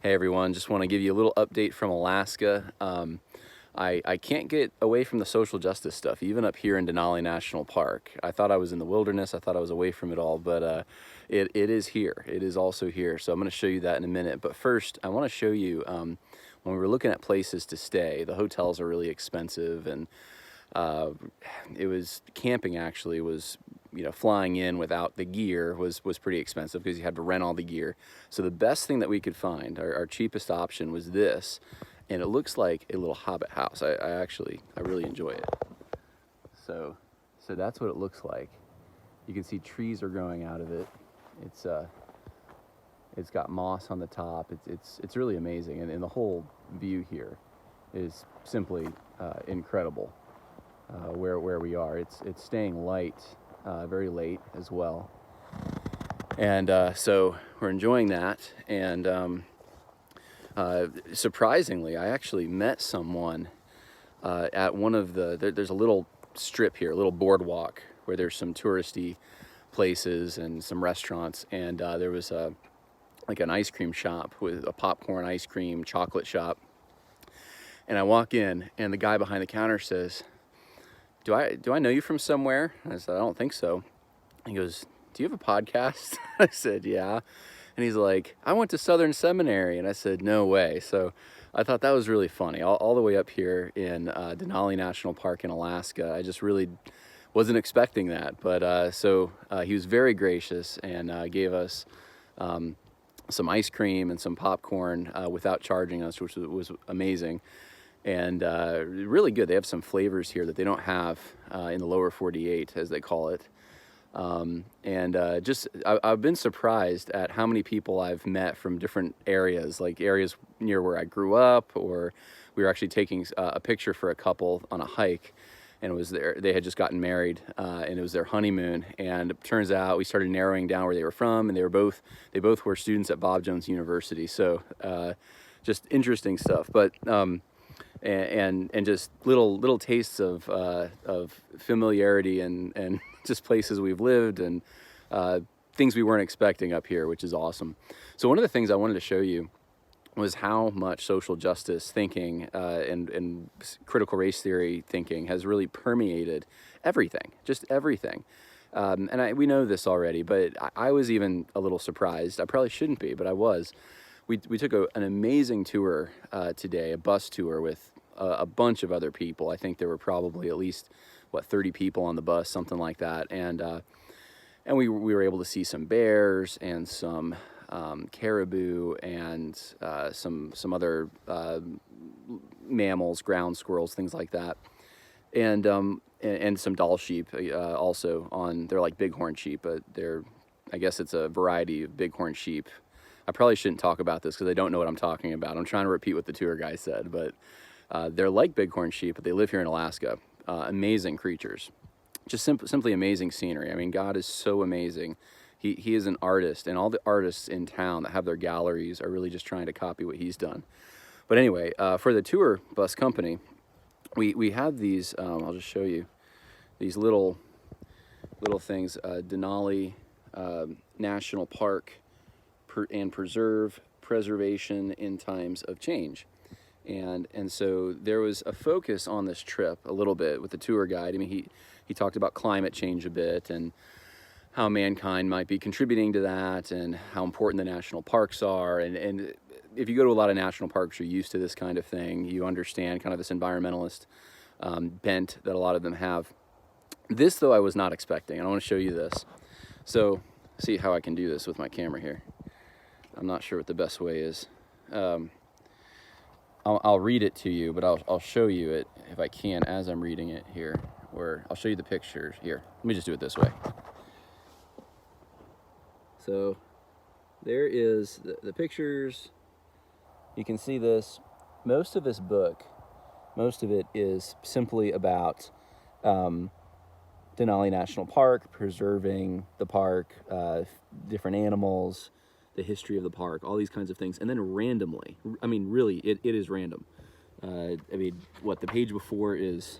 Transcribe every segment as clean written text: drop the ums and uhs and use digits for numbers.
Hey everyone, just want to give you a little update from Alaska. I can't get away from the social justice stuff, even up here in Denali National Park. I thought I was in the wilderness, I thought I was away from it all, but it is here. It is also here, so I'm going to show you that in a minute. But first, I want to show you, when we were looking at places to stay, the hotels are really expensive, and camping actually was, flying in without the gear was pretty expensive because you had to rent all the gear. So the best thing that we could find, our cheapest option, was this, and it looks like a little hobbit house. I really enjoy it. So that's what it looks like. You can see trees are growing out of it. It's got moss on the top. It's really amazing, and the whole view here is simply incredible. Where we are, it's staying light, very late as well, and so we're enjoying that. And surprisingly, I actually met someone at one of there's a little strip here, a little boardwalk where there's some touristy places and some restaurants, and there was like an ice cream shop with a popcorn ice cream chocolate shop. And I walk in, and the guy behind the counter says, do I know you from somewhere? I said, I don't think so. He goes, do you have a podcast? I said, yeah. And he's like, I went to Southern Seminary. And I said, no way. So I thought that was really funny. All the way up here in Denali National Park in Alaska. I just really wasn't expecting that. But so he was very gracious and gave us some ice cream and some popcorn without charging us, which was amazing. And really good. They have some flavors here that they don't have in the lower 48, as they call it. I've been surprised at how many people I've met from different areas, like areas near where I grew up, or we were actually taking a picture for a couple on a hike, and it was they had just gotten married, and it was their honeymoon. And it turns out we started narrowing down where they were from, and they both were students at Bob Jones University. So just interesting stuff. But and just little tastes of familiarity and just places we've lived and things we weren't expecting up here, which is awesome. So one of the things I wanted to show you was how much social justice thinking and critical race theory thinking has really permeated everything, just everything. We know this already, but I was even a little surprised. I probably shouldn't be, but I was. We took an amazing tour today, a bus tour with a bunch of other people. I think there were probably at least 30 people on the bus, something like that. And we were able to see some bears and some caribou and some other mammals, ground squirrels, things like that. And some Dall sheep also they're like bighorn sheep, but I guess it's a variety of bighorn sheep. I probably shouldn't talk about this because I don't know what I'm talking about. I'm trying to repeat what the tour guy said, but they're like bighorn sheep, but they live here in Alaska. Amazing creatures, just simply amazing scenery. I mean, God is so amazing. He is an artist, and all the artists in town that have their galleries are really just trying to copy what he's done. But anyway, for the tour bus company, we have these, I'll just show you, these little things, Denali National Park and preservation in times of change. And so there was a focus on this trip a little bit with the tour guide. I mean, he talked about climate change a bit and how mankind might be contributing to that and how important the national parks are. And if you go to a lot of national parks, you're used to this kind of thing. You understand kind of this environmentalist bent that a lot of them have. This, though, I was not expecting, and I want to show you this. So see how I can do this with my camera here. I'm not sure what the best way is. I'll read it to you, but I'll show you it if I can as I'm reading it here, or I'll show you the pictures here. Let me just do it this way. So there is the pictures. You can see this. Most of this book, most of it is simply about Denali National Park, preserving the park, different animals, the history of the park, all these kinds of things. And then randomly, I mean, really, it is random. I mean, the page before is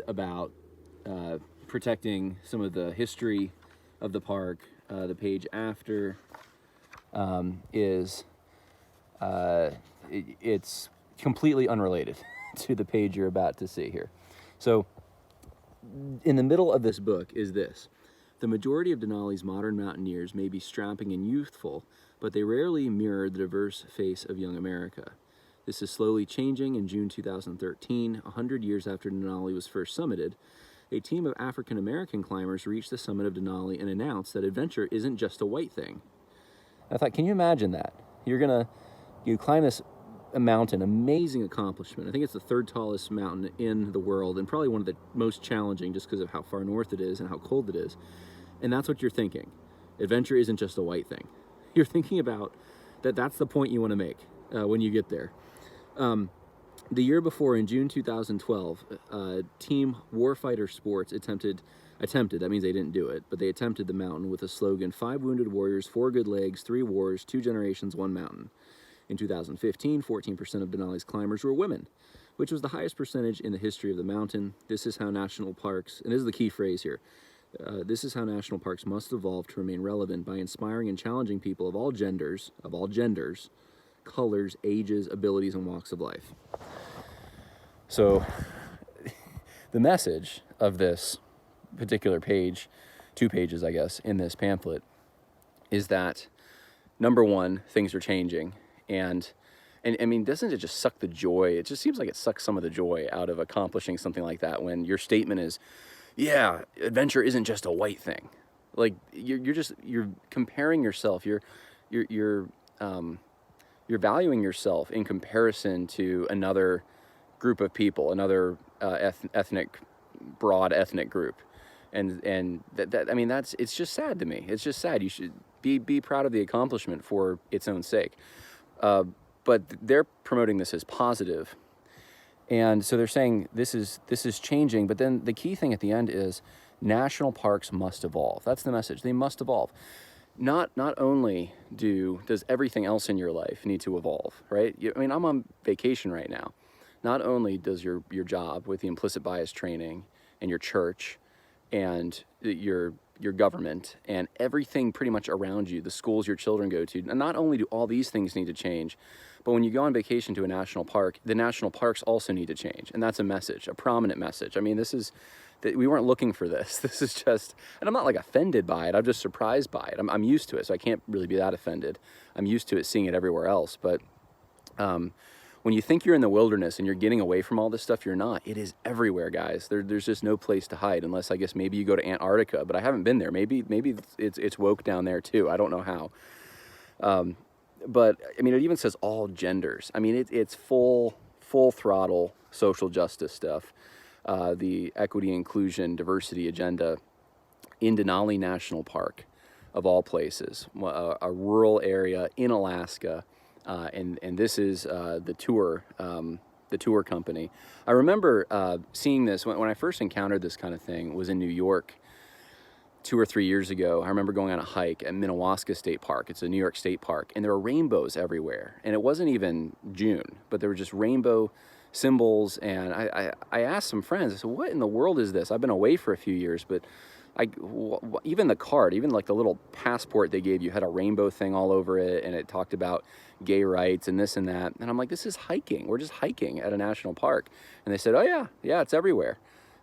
about protecting some of the history of the park. The page after is It's completely unrelated to the page you're about to see here. So in the middle of this book is this. The majority of Denali's modern mountaineers may be strapping and youthful, but they rarely mirror the diverse face of young America. This is slowly changing. In June 2013, 100 years after Denali was first summited, a team of African American climbers reached the summit of Denali and announced that adventure isn't just a white thing. I thought, can you imagine that? You climb this mountain, amazing accomplishment. I think it's the third tallest mountain in the world and probably one of the most challenging just because of how far north it is and how cold it is. And that's what you're thinking. Adventure isn't just a white thing. You're thinking about that's the point you want to make when you get there. The year before, in June 2012, Team Warfighter Sports attempted, that means they didn't do it, but they attempted the mountain with a slogan, 5 wounded warriors, 4 good legs, 3 wars, 2 generations, 1 mountain. In 2015, 14% of Denali's climbers were women, which was the highest percentage in the history of the mountain. This is how national parks, and this is the key phrase here, this is how national parks must evolve to remain relevant by inspiring and challenging people of all genders, colors, ages, abilities, and walks of life. So the message of this particular page, 2 pages, I guess, in this pamphlet, is that, number one, things are changing. And I mean, doesn't it just suck the joy? It just seems like it sucks some of the joy out of accomplishing something like that when your statement is, yeah, adventure isn't just a white thing. Like you're comparing yourself. You're valuing yourself in comparison to another group of people, another broad ethnic group, and I mean it's just sad to me. It's just sad. You should be proud of the accomplishment for its own sake, but they're promoting this as positive, and so they're saying this is changing. But then the key thing at the end is national parks must evolve. That's the message. They must evolve. Not only does everything else in your life need to evolve, right? I mean, I'm on vacation right now. Not only does your job with the implicit bias training and your church and your government and everything pretty much around you, the schools your children go to, and not only do all these things need to change, but when you go on vacation to a national park, the national parks also need to change. And that's a message, a prominent message. I mean, we weren't looking for this. This is just, and I'm not like offended by it. I'm just surprised by it. I'm used to it, so I can't really be that offended. I'm used to it, seeing it everywhere else. But when you think you're in the wilderness and you're getting away from all this stuff, you're not. It is everywhere, guys. There's just no place to hide, unless I guess maybe you go to Antarctica. But I haven't been there. Maybe it's woke down there too. I don't know how. But I mean, it even says all genders. I mean, it's full throttle social justice stuff. The equity, inclusion, diversity agenda in Denali National Park, of all places, a rural area in Alaska, and this is the tour company. I remember seeing this when I first encountered this kind of thing. Was in New York 2 or 3 years ago. I remember going on a hike at Minnewaska State Park. It's a New York State Park, and there were rainbows everywhere. And it wasn't even June, but there were just rainbow symbols. And I asked some friends, I said, what in the world is this? I've been away for a few years, but even the card, even like the little passport they gave you had a rainbow thing all over it, and it talked about gay rights and this and that. And I'm like, this is hiking. We're just hiking at a national park. And they said, oh yeah, it's everywhere.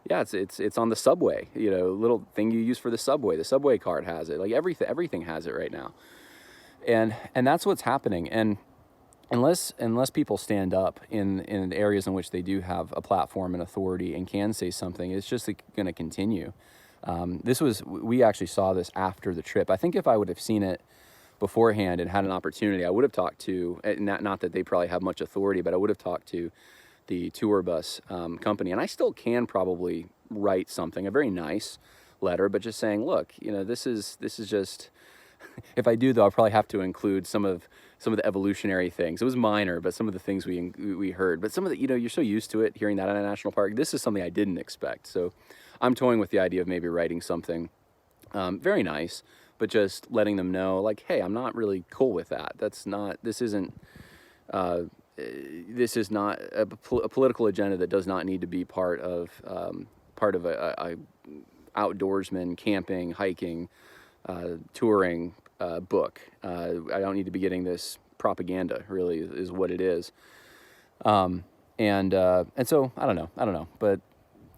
Yeah, it's on the subway, little thing you use for the subway. The subway card has it. Like everything has it right now. And that's what's happening. And unless people stand up in areas in which they do have a platform and authority and can say something, it's just going to continue. We actually saw this after the trip. I think if I would have seen it beforehand and had an opportunity, I would have talked to, not that they probably have much authority, but I would have talked to the tour bus company. And I still can probably write something, a very nice letter, but just saying, look, this is just, if I do though, I'll probably have to include some of the evolutionary things. It was minor, but some of the things we heard, but some of the, you're so used to it, hearing that in a national park. This is something I didn't expect. So I'm toying with the idea of maybe writing something very nice, but just letting them know, like, hey, I'm not really cool with that. This is not a political agenda that does not need to be part of a outdoorsman camping, hiking, touring book. I don't need to be getting this propaganda, really, is what it is. And so I don't know, but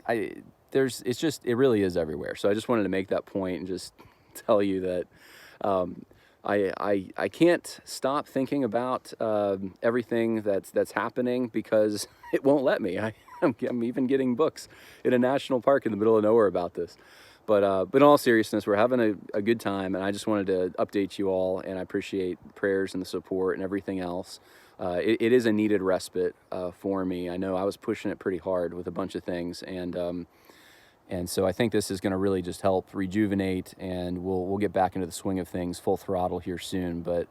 it really is everywhere. So I just wanted to make that point and just tell you that I can't stop thinking about everything that's happening, because it won't let me. I'm even getting books in a national park in the middle of nowhere about this. But in all seriousness, we're having a good time, and I just wanted to update you all, and I appreciate the prayers and the support and everything else. It is a needed respite for me. I know I was pushing it pretty hard with a bunch of things, and so I think this is going to really just help rejuvenate, and we'll get back into the swing of things full throttle here soon. But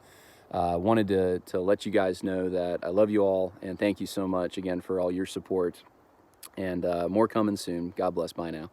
wanted to let you guys know that I love you all, and thank you so much again for all your support, and more coming soon. God bless. Bye now.